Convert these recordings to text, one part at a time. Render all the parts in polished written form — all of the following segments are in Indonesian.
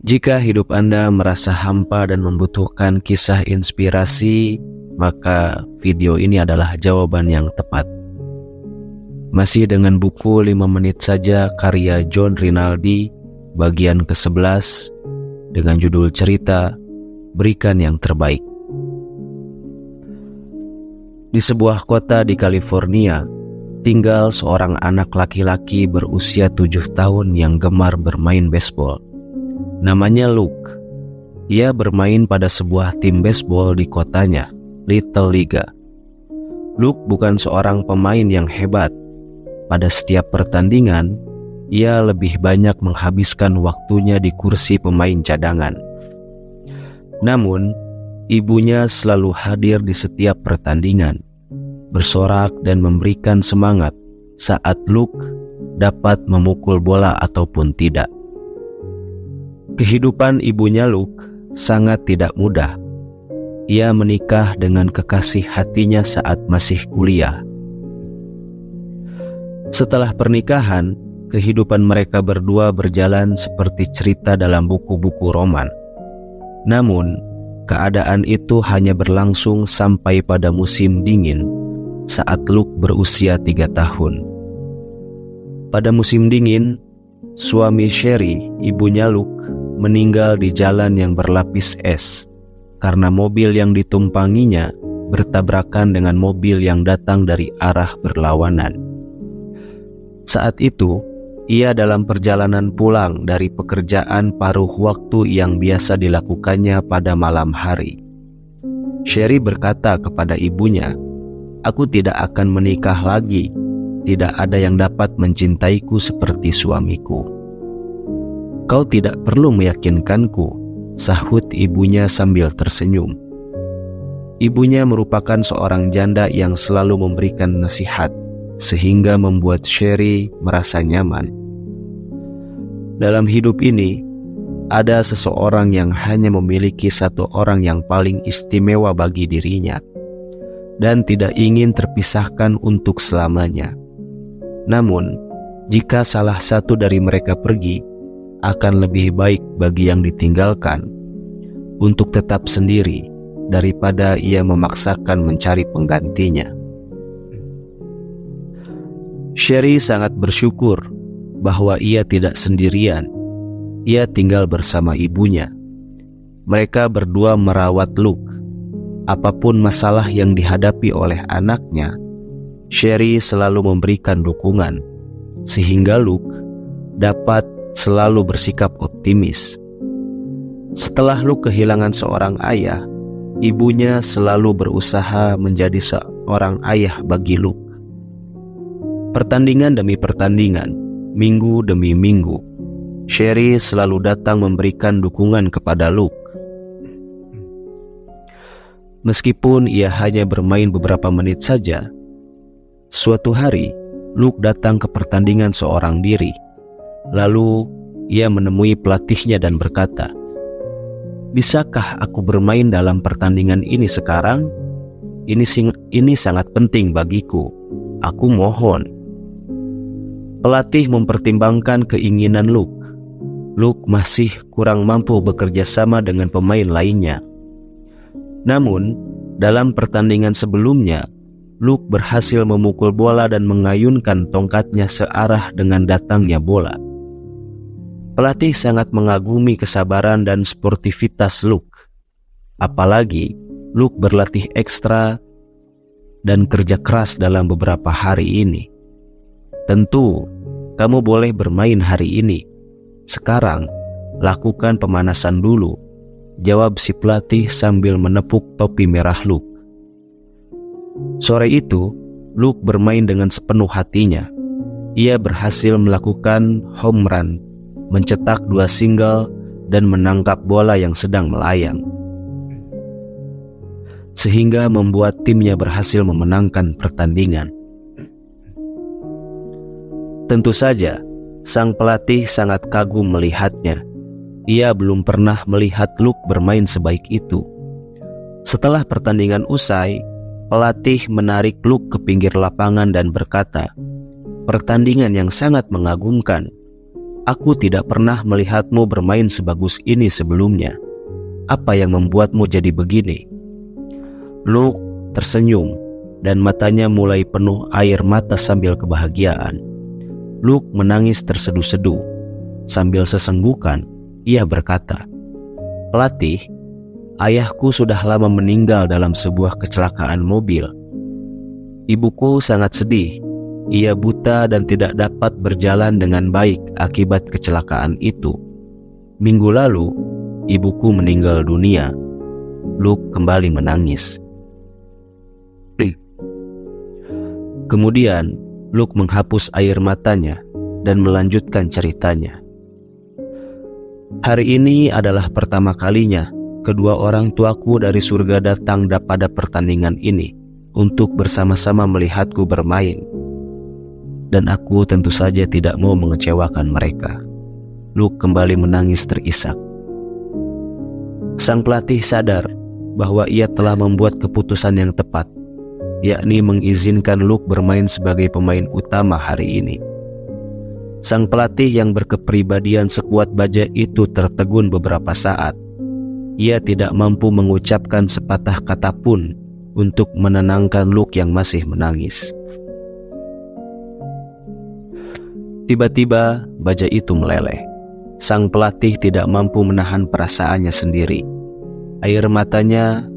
Jika hidup Anda merasa hampa dan membutuhkan kisah inspirasi, maka video ini adalah jawaban yang tepat. Masih dengan buku 5 menit saja karya John Rinaldi, bagian ke-11, dengan judul cerita Berikan yang Terbaik. Di sebuah kota di California, tinggal seorang anak laki-laki berusia 7 tahun yang gemar bermain baseball. Namanya Luke. Ia bermain pada sebuah tim baseball di kotanya, Little League. Luke bukan seorang pemain yang hebat. Pada setiap pertandingan, ia lebih banyak menghabiskan waktunya di kursi pemain cadangan. Namun, ibunya selalu hadir di setiap pertandingan, bersorak dan memberikan semangat saat Luke dapat memukul bola ataupun tidak. Kehidupan ibunya Luke sangat tidak mudah. Ia menikah dengan kekasih hatinya saat masih kuliah. Setelah pernikahan, kehidupan mereka berdua berjalan seperti cerita dalam buku-buku roman. Namun, keadaan itu hanya berlangsung sampai pada musim dingin saat Luke berusia 3 tahun. Pada musim dingin, suami Sherry, ibunya Luke, meninggal di jalan yang berlapis es karena mobil yang ditumpanginya bertabrakan dengan mobil yang datang dari arah berlawanan. Saat itu, ia dalam perjalanan pulang dari pekerjaan paruh waktu yang biasa dilakukannya pada malam hari. Sherry berkata kepada ibunya, "Aku tidak akan menikah lagi. Tidak ada yang dapat mencintaiku seperti suamiku." "Kau tidak perlu meyakinkanku," sahut ibunya sambil tersenyum. Ibunya merupakan seorang janda yang selalu memberikan nasihat, sehingga membuat Sherry merasa nyaman. Dalam hidup ini, ada seseorang yang hanya memiliki satu orang yang paling istimewa bagi dirinya, dan tidak ingin terpisahkan untuk selamanya. Namun, jika salah satu dari mereka pergi, akan lebih baik bagi yang ditinggalkan untuk tetap sendiri daripada ia memaksakan mencari penggantinya. Sherry sangat bersyukur bahwa ia tidak sendirian. Ia tinggal bersama ibunya. Mereka berdua merawat Luke. Apapun masalah yang dihadapi oleh anaknya, Sherry selalu memberikan dukungan, sehingga Luke dapat selalu bersikap optimis. Setelah Luke kehilangan seorang ayah, ibunya selalu berusaha menjadi seorang ayah bagi Luke. Pertandingan demi pertandingan, minggu demi minggu, Sherry selalu datang memberikan dukungan kepada Luke. Meskipun ia hanya bermain beberapa menit saja, suatu hari Luke datang ke pertandingan seorang diri. Lalu ia menemui pelatihnya dan berkata, "Bisakah aku bermain dalam pertandingan ini sekarang? Ini sangat penting bagiku. Aku mohon." Pelatih mempertimbangkan keinginan Luke. Luke masih kurang mampu bekerja sama dengan pemain lainnya. Namun, dalam pertandingan sebelumnya, Luke berhasil memukul bola dan mengayunkan tongkatnya searah dengan datangnya bola. Pelatih sangat mengagumi kesabaran dan sportivitas Luke. Apalagi Luke berlatih ekstra dan kerja keras dalam beberapa hari ini. "Tentu, kamu boleh bermain hari ini. Sekarang, lakukan pemanasan dulu," jawab si pelatih sambil menepuk topi merah Luke. Sore itu, Luke bermain dengan sepenuh hatinya. Ia berhasil melakukan home run, mencetak 2 single, dan menangkap bola yang sedang melayang, sehingga membuat timnya berhasil memenangkan pertandingan. Tentu saja, sang pelatih sangat kagum melihatnya. Ia belum pernah melihat Luke bermain sebaik itu. Setelah pertandingan usai, pelatih menarik Luke ke pinggir lapangan dan berkata, "Pertandingan yang sangat mengagumkan. Aku tidak pernah melihatmu bermain sebagus ini sebelumnya. Apa yang membuatmu jadi begini?" Luke tersenyum dan matanya mulai penuh air mata sambil kebahagiaan. Luke menangis terseduh-seduh. Sambil sesenggukan, ia berkata, "Pelatih, ayahku sudah lama meninggal dalam sebuah kecelakaan mobil. Ibuku sangat sedih. Ia buta dan tidak dapat berjalan dengan baik akibat kecelakaan itu. Minggu lalu, ibuku meninggal dunia." Luke kembali menangis. Kemudian, Luke menghapus air matanya dan melanjutkan ceritanya. "Hari ini adalah pertama kalinya kedua orang tuaku dari surga datang pada pertandingan ini untuk bersama-sama melihatku bermain. Dan aku tentu saja tidak mau mengecewakan mereka." Luke kembali menangis terisak. Sang pelatih sadar bahwa ia telah membuat keputusan yang tepat, yakni mengizinkan Luke bermain sebagai pemain utama hari ini. Sang pelatih yang berkepribadian sekuat baja itu tertegun beberapa saat. Ia tidak mampu mengucapkan sepatah kata pun untuk menenangkan Luke yang masih menangis. Tiba-tiba baja itu meleleh. Sang pelatih tidak mampu menahan perasaannya sendiri. Air matanya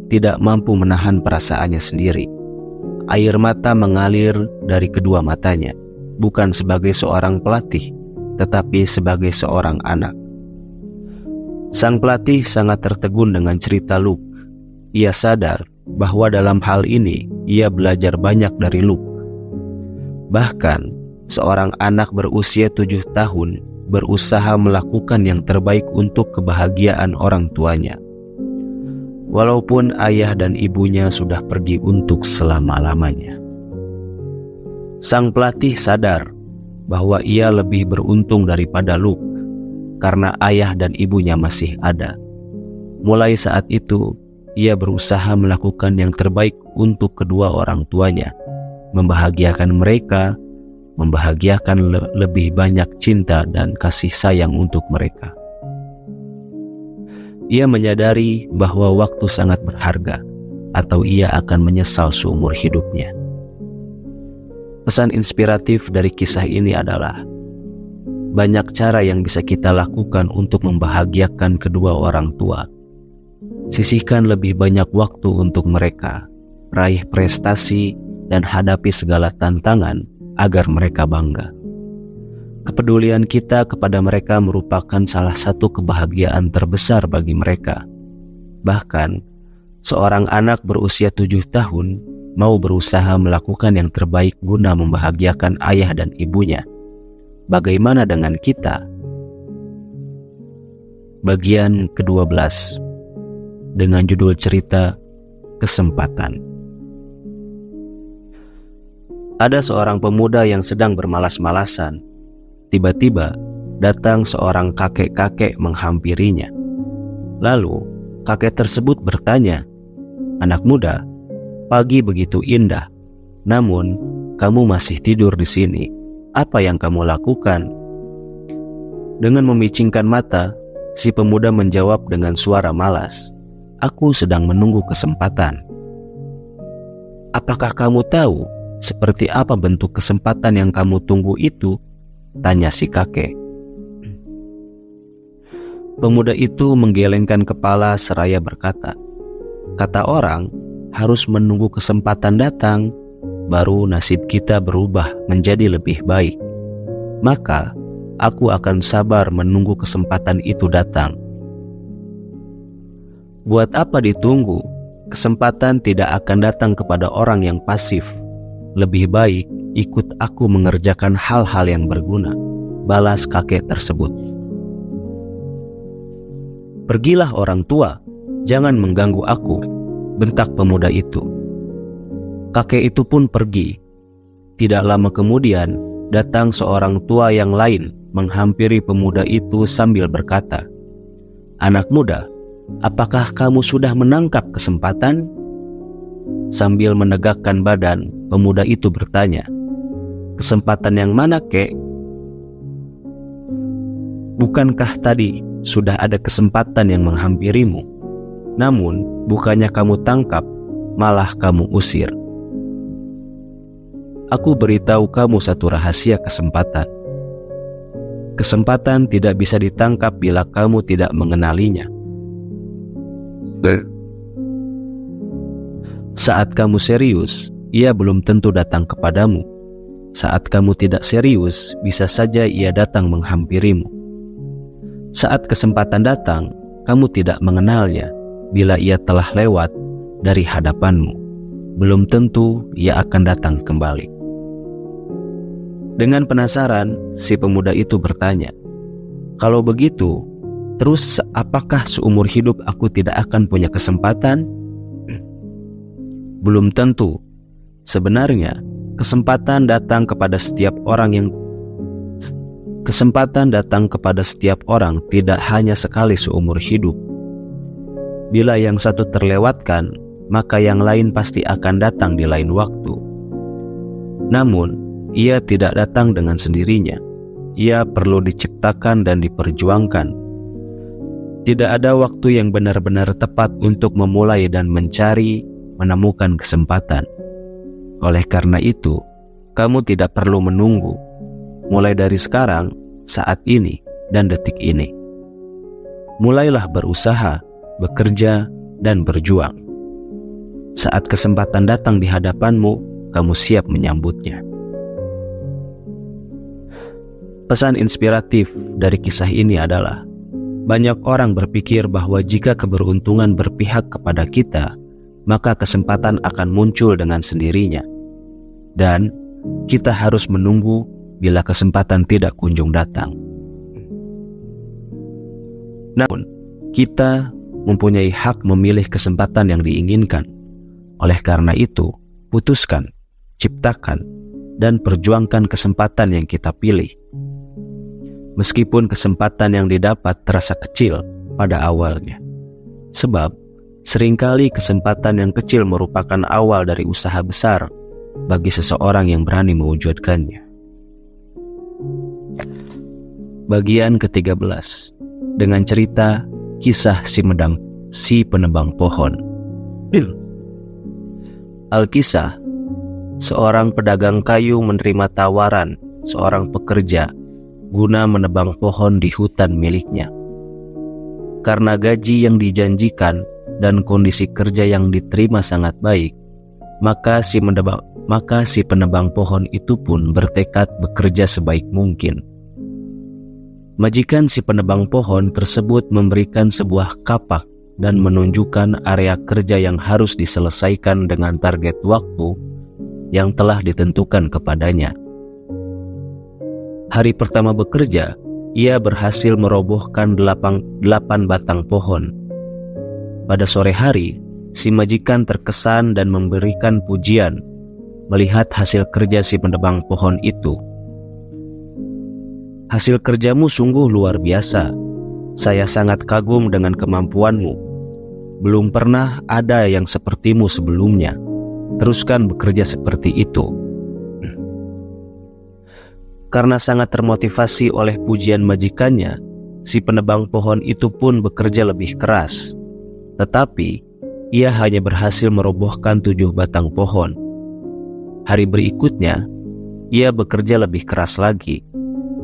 tidak mampu menahan perasaannya sendiri. Air mata mengalir dari kedua matanya, bukan sebagai seorang pelatih, tetapi sebagai seorang anak. Sang pelatih sangat tertegun dengan cerita Luke. Ia sadar bahwa dalam hal ini ia belajar banyak dari Luke. Bahkan, seorang anak berusia 7 tahun berusaha melakukan yang terbaik untuk kebahagiaan orang tuanya, walaupun ayah dan ibunya sudah pergi untuk selama-lamanya. Sang pelatih sadar bahwa ia lebih beruntung daripada Luke karena ayah dan ibunya masih ada. Mulai saat itu, ia berusaha melakukan yang terbaik untuk kedua orang tuanya, membahagiakan mereka, membahagiakan lebih banyak cinta dan kasih sayang untuk mereka. Ia menyadari bahwa waktu sangat berharga, atau ia akan menyesal seumur hidupnya. Pesan inspiratif dari kisah ini adalah, banyak cara yang bisa kita lakukan untuk membahagiakan kedua orang tua. Sisihkan lebih banyak waktu untuk mereka, raih prestasi, dan hadapi segala tantangan agar mereka bangga. Kepedulian kita kepada mereka merupakan salah satu kebahagiaan terbesar bagi mereka. Bahkan, seorang anak berusia 7 tahun mau berusaha melakukan yang terbaik guna membahagiakan ayah dan ibunya. Bagaimana dengan kita? Bagian ke-12 dengan judul cerita Kesempatan. Ada seorang pemuda yang sedang bermalas-malasan. Tiba-tiba datang seorang kakek-kakek menghampirinya. Lalu kakek tersebut bertanya, "Anak muda, pagi begitu indah, namun kamu masih tidur di sini. Apa yang kamu lakukan?" Dengan memicingkan mata, si pemuda menjawab dengan suara malas, "Aku sedang menunggu kesempatan." "Apakah kamu tahu seperti apa bentuk kesempatan yang kamu tunggu itu?" tanya si kakek. Pemuda itu menggelengkan kepala seraya berkata, "Kata orang, harus menunggu kesempatan datang, baru nasib kita berubah menjadi lebih baik. Maka, aku akan sabar menunggu kesempatan itu datang." Buat apa ditunggu? Kesempatan tidak akan datang kepada orang yang pasif. Lebih baik ikut aku mengerjakan hal-hal yang berguna, balas kakek tersebut. "Pergilah orang tua, jangan mengganggu aku," bentak pemuda itu. Kakek itu pun pergi. Tidak lama kemudian, datang seorang tua yang lain menghampiri pemuda itu sambil berkata, "Anak muda, apakah kamu sudah menangkap kesempatan?" Sambil menegakkan badan, pemuda itu bertanya, "Kesempatan yang mana, kek?" Bukankah tadi sudah ada kesempatan yang menghampirimu? Namun, bukannya kamu tangkap, malah kamu usir. Aku beritahu kamu satu rahasia kesempatan. Kesempatan tidak bisa ditangkap bila kamu tidak mengenalinya. Saat kamu serius, ia belum tentu datang kepadamu. Saat kamu tidak serius, bisa saja ia datang menghampirimu. Saat kesempatan datang, kamu tidak mengenalnya. Bila ia telah lewat dari hadapanmu, belum tentu ia akan datang kembali. Dengan penasaran, si pemuda itu bertanya, "Kalau begitu, terus apakah seumur hidup aku tidak akan punya kesempatan?" Belum tentu. Sebenarnya, kesempatan datang kepada setiap orang tidak hanya sekali seumur hidup. Bila yang satu terlewatkan, maka yang lain pasti akan datang di lain waktu. Namun, ia tidak datang dengan sendirinya. Ia perlu diciptakan dan diperjuangkan. Tidak ada waktu yang benar-benar tepat untuk memulai dan menemukan kesempatan. Oleh karena itu, kamu tidak perlu menunggu. Mulai dari sekarang, saat ini, dan detik ini. Mulailah berusaha, bekerja, dan berjuang. Saat kesempatan datang di hadapanmu, kamu siap menyambutnya. Pesan inspiratif dari kisah ini adalah, banyak orang berpikir bahwa jika keberuntungan berpihak kepada kita, maka kesempatan akan muncul dengan sendirinya. Dan kita harus menunggu bila kesempatan tidak kunjung datang. Namun, kita mempunyai hak memilih kesempatan yang diinginkan. Oleh karena itu, putuskan, ciptakan, dan perjuangkan kesempatan yang kita pilih. Meskipun kesempatan yang didapat terasa kecil pada awalnya. Sebab, seringkali kesempatan yang kecil merupakan awal dari usaha besar bagi seseorang yang berani mewujudkannya. Bagian ke-13, dengan cerita kisah si penebang pohon. Alkisah, seorang pedagang kayu menerima tawaran seorang pekerja guna menebang pohon di hutan miliknya. Karena gaji yang dijanjikan dan kondisi kerja yang diterima sangat baik, maka si penebang pohon itu pun bertekad bekerja sebaik mungkin. Majikan si penebang pohon tersebut memberikan sebuah kapak dan menunjukkan area kerja yang harus diselesaikan dengan target waktu yang telah ditentukan kepadanya. Hari pertama bekerja, ia berhasil merobohkan 8 batang pohon. Pada sore hari, si majikan terkesan dan memberikan pujian melihat hasil kerja si penebang pohon itu. "Hasil kerjamu sungguh luar biasa. Saya sangat kagum dengan kemampuanmu. Belum pernah ada yang sepertimu sebelumnya. Teruskan bekerja seperti itu." Karena sangat termotivasi oleh pujian majikannya, si penebang pohon itu pun bekerja lebih keras. Tetapi, ia hanya berhasil merobohkan 7 batang pohon. Hari berikutnya, ia bekerja lebih keras lagi.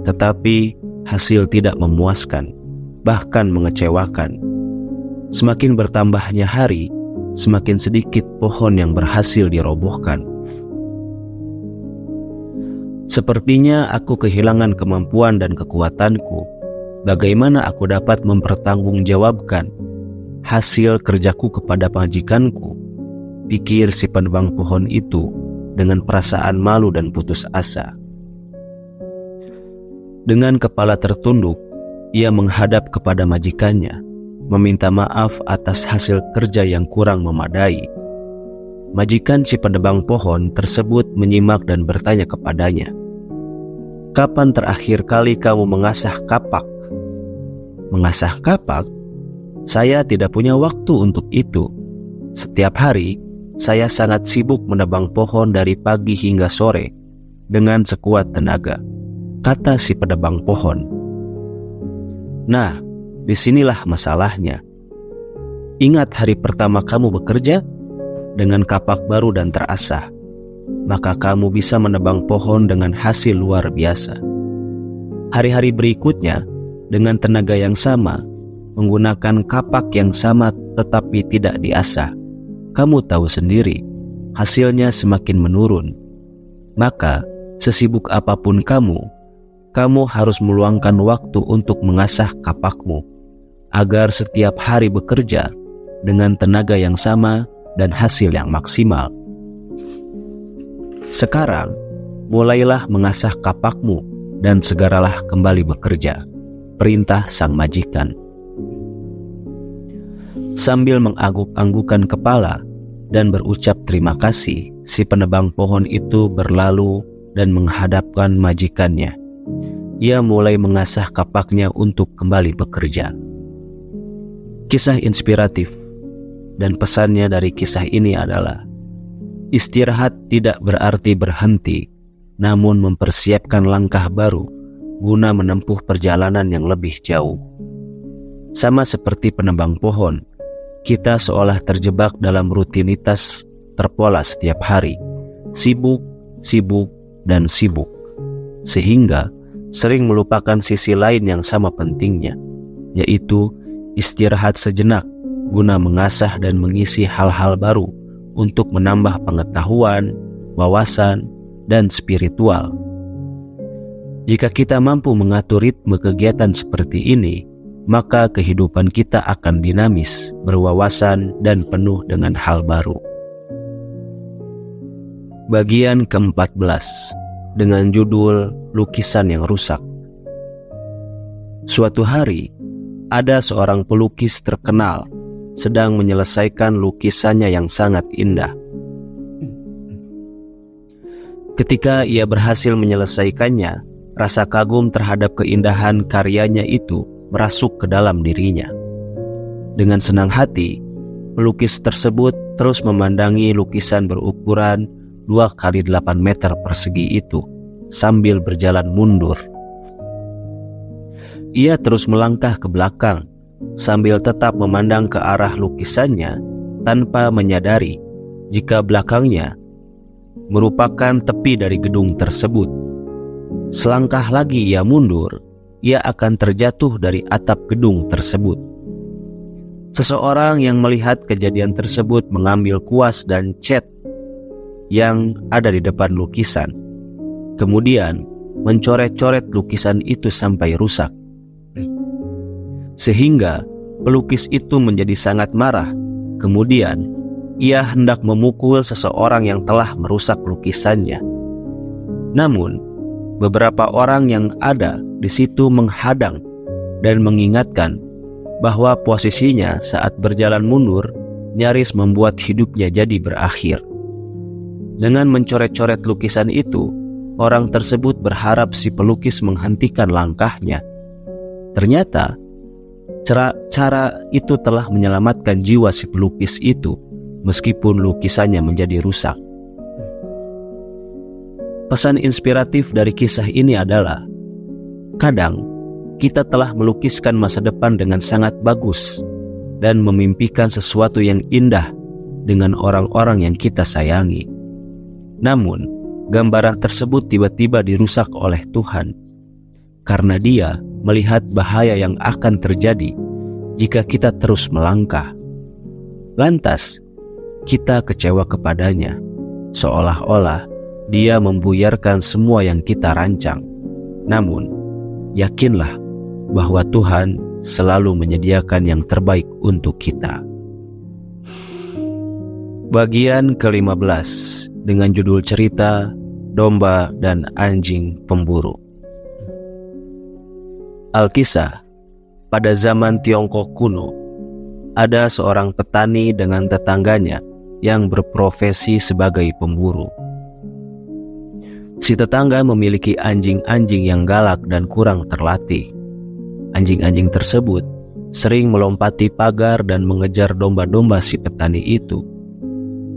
Tetapi hasil tidak memuaskan, bahkan mengecewakan. Semakin bertambahnya hari, semakin sedikit pohon yang berhasil dirobohkan. "Sepertinya aku kehilangan kemampuan dan kekuatanku. Bagaimana aku dapat mempertanggungjawabkan hasil kerjaku kepada majikanku?" pikir si penebang pohon itu dengan perasaan malu dan putus asa. Dengan kepala tertunduk, ia menghadap kepada majikannya, meminta maaf atas hasil kerja yang kurang memadai. Majikan si penebang pohon tersebut menyimak dan bertanya kepadanya, "Kapan terakhir kali kamu mengasah kapak?" "Mengasah kapak? Saya tidak punya waktu untuk itu. Setiap hari, saya sangat sibuk menebang pohon dari pagi hingga sore dengan sekuat tenaga," kata si penebang pohon. Nah, disinilah masalahnya. Ingat hari pertama kamu bekerja dengan kapak baru dan terasah, maka kamu bisa menebang pohon dengan hasil luar biasa. Hari-hari berikutnya, dengan tenaga yang sama, menggunakan kapak yang sama tetapi tidak diasah, kamu tahu sendiri, hasilnya semakin menurun. Maka, sesibuk apapun kamu harus meluangkan waktu untuk mengasah kapakmu, agar setiap hari bekerja dengan tenaga yang sama dan hasil yang maksimal. Sekarang, mulailah mengasah kapakmu dan segeralah kembali bekerja, perintah sang majikan. Sambil mengangguk-anggukan kepala dan berucap terima kasih, si penebang pohon itu berlalu dan menghadapkan majikannya. Ia mulai mengasah kapaknya untuk kembali bekerja. Kisah inspiratif dan pesannya dari kisah ini adalah: istirahat tidak berarti berhenti, namun mempersiapkan langkah baru guna menempuh perjalanan yang lebih jauh. Sama seperti penebang pohon, kita seolah terjebak dalam rutinitas terpola setiap hari, sibuk, dan sibuk, sehingga sering melupakan sisi lain yang sama pentingnya, yaitu istirahat sejenak guna mengasah dan mengisi hal-hal baru untuk menambah pengetahuan, wawasan, dan spiritual. Jika kita mampu mengatur ritme kegiatan seperti ini, maka kehidupan kita akan dinamis, berwawasan, dan penuh dengan hal baru. Bagian ke-14 dengan judul Lukisan yang Rusak. Suatu hari, ada seorang pelukis terkenal sedang menyelesaikan lukisannya yang sangat indah. Ketika ia berhasil menyelesaikannya, rasa kagum terhadap keindahan karyanya itu merasuk ke dalam dirinya. Dengan senang hati, pelukis tersebut terus memandangi lukisan berukuran 2x8 meter persegi itu sambil berjalan mundur. Ia terus melangkah ke belakang sambil tetap memandang ke arah lukisannya tanpa menyadari jika belakangnya merupakan tepi dari gedung tersebut. Selangkah lagi ia mundur, ia akan terjatuh dari atap gedung tersebut. Seseorang yang melihat kejadian tersebut mengambil kuas dan cat yang ada di depan lukisan, kemudian mencoret-coret lukisan itu sampai rusak. Sehingga pelukis itu menjadi sangat marah. Kemudian ia hendak memukul seseorang yang telah merusak lukisannya. Namun, beberapa orang yang ada di situ menghadang dan mengingatkan bahwa posisinya saat berjalan mundur nyaris membuat hidupnya jadi berakhir. Dengan mencoret-coret lukisan itu, orang tersebut berharap si pelukis menghentikan langkahnya. Ternyata, cara itu telah menyelamatkan jiwa si pelukis itu, meskipun lukisannya menjadi rusak. Pesan inspiratif dari kisah ini adalah, kadang kita telah melukiskan masa depan dengan sangat bagus dan memimpikan sesuatu yang indah dengan orang-orang yang kita sayangi. Namun, gambaran tersebut tiba-tiba dirusak oleh Tuhan karena Dia melihat bahaya yang akan terjadi jika kita terus melangkah. Lantas, kita kecewa kepadanya, seolah-olah Dia membuyarkan semua yang kita rancang. Namun, yakinlah bahwa Tuhan selalu menyediakan yang terbaik untuk kita. Bagian ke-15 dengan judul cerita Domba dan Anjing Pemburu. Alkisah, pada zaman Tiongkok kuno, ada seorang petani dengan tetangganya yang berprofesi sebagai pemburu. Si tetangga memiliki anjing-anjing yang galak dan kurang terlatih. Anjing-anjing tersebut sering melompati pagar dan mengejar domba-domba si petani itu.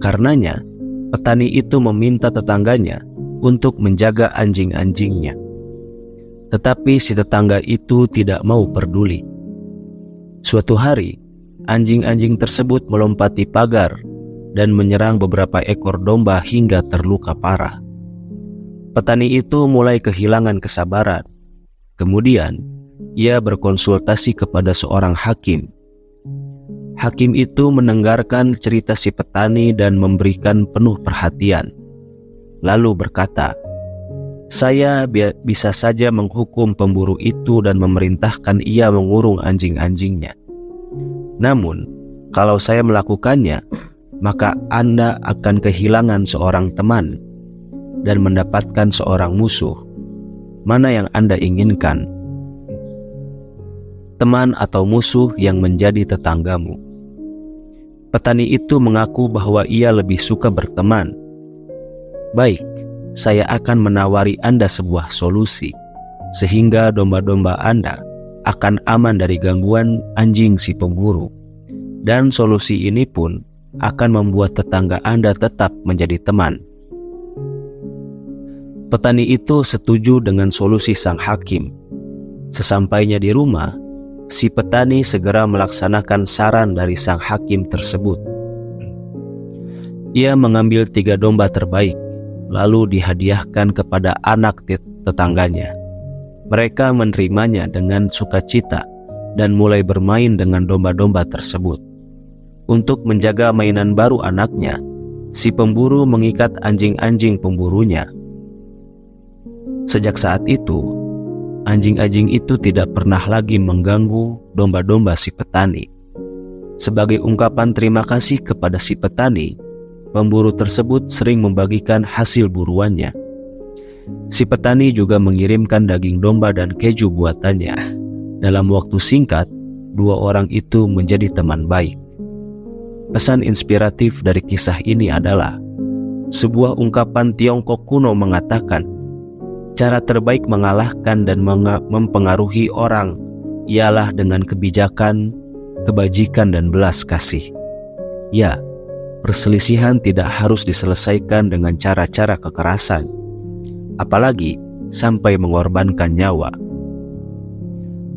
Karenanya, petani itu meminta tetangganya untuk menjaga anjing-anjingnya. Tetapi si tetangga itu tidak mau peduli. Suatu hari, anjing-anjing tersebut melompati pagar dan menyerang beberapa ekor domba hingga terluka parah. Petani itu mulai kehilangan kesabaran. Kemudian, ia berkonsultasi kepada seorang hakim. Hakim itu mendengarkan cerita si petani dan memberikan penuh perhatian. Lalu berkata, "Saya bisa saja menghukum pemburu itu dan memerintahkan ia mengurung anjing-anjingnya. Namun, kalau saya melakukannya, maka Anda akan kehilangan seorang teman dan mendapatkan seorang musuh. Mana yang Anda inginkan? Teman atau musuh yang menjadi tetanggamu?" Petani itu mengaku bahwa ia lebih suka berteman. "Baik, saya akan menawari Anda sebuah solusi, sehingga domba-domba Anda akan aman dari gangguan anjing si pemburu. Dan solusi ini pun akan membuat tetangga Anda tetap menjadi teman." Petani itu setuju dengan solusi sang hakim. Sesampainya di rumah, si petani segera melaksanakan saran dari sang hakim tersebut. Ia mengambil 3 domba terbaik, lalu dihadiahkan kepada anak tetangganya. Mereka menerimanya dengan sukacita dan mulai bermain dengan domba-domba tersebut. Untuk menjaga mainan baru anaknya, si pemburu mengikat anjing-anjing pemburunya. Sejak saat itu, anjing-anjing itu tidak pernah lagi mengganggu domba-domba si petani. Sebagai ungkapan terima kasih kepada si petani, pemburu tersebut sering membagikan hasil buruannya. Si petani juga mengirimkan daging domba dan keju buatannya. Dalam waktu singkat, 2 orang itu menjadi teman baik. Pesan inspiratif dari kisah ini adalah, sebuah ungkapan Tiongkok kuno mengatakan, cara terbaik mengalahkan dan mempengaruhi orang ialah dengan kebijakan, kebajikan, dan belas kasih. Ya, perselisihan tidak harus diselesaikan dengan cara-cara kekerasan, apalagi sampai mengorbankan nyawa.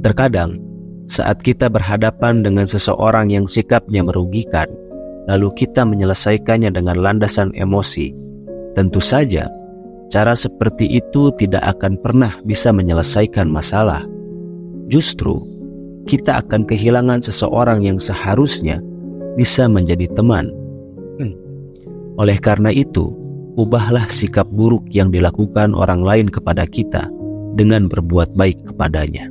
Terkadang, saat kita berhadapan dengan seseorang yang sikapnya merugikan, lalu kita menyelesaikannya dengan landasan emosi, tentu saja cara seperti itu tidak akan pernah bisa menyelesaikan masalah. Justru, kita akan kehilangan seseorang yang seharusnya bisa menjadi teman. Oleh karena itu, ubahlah sikap buruk yang dilakukan orang lain kepada kita dengan berbuat baik kepadanya.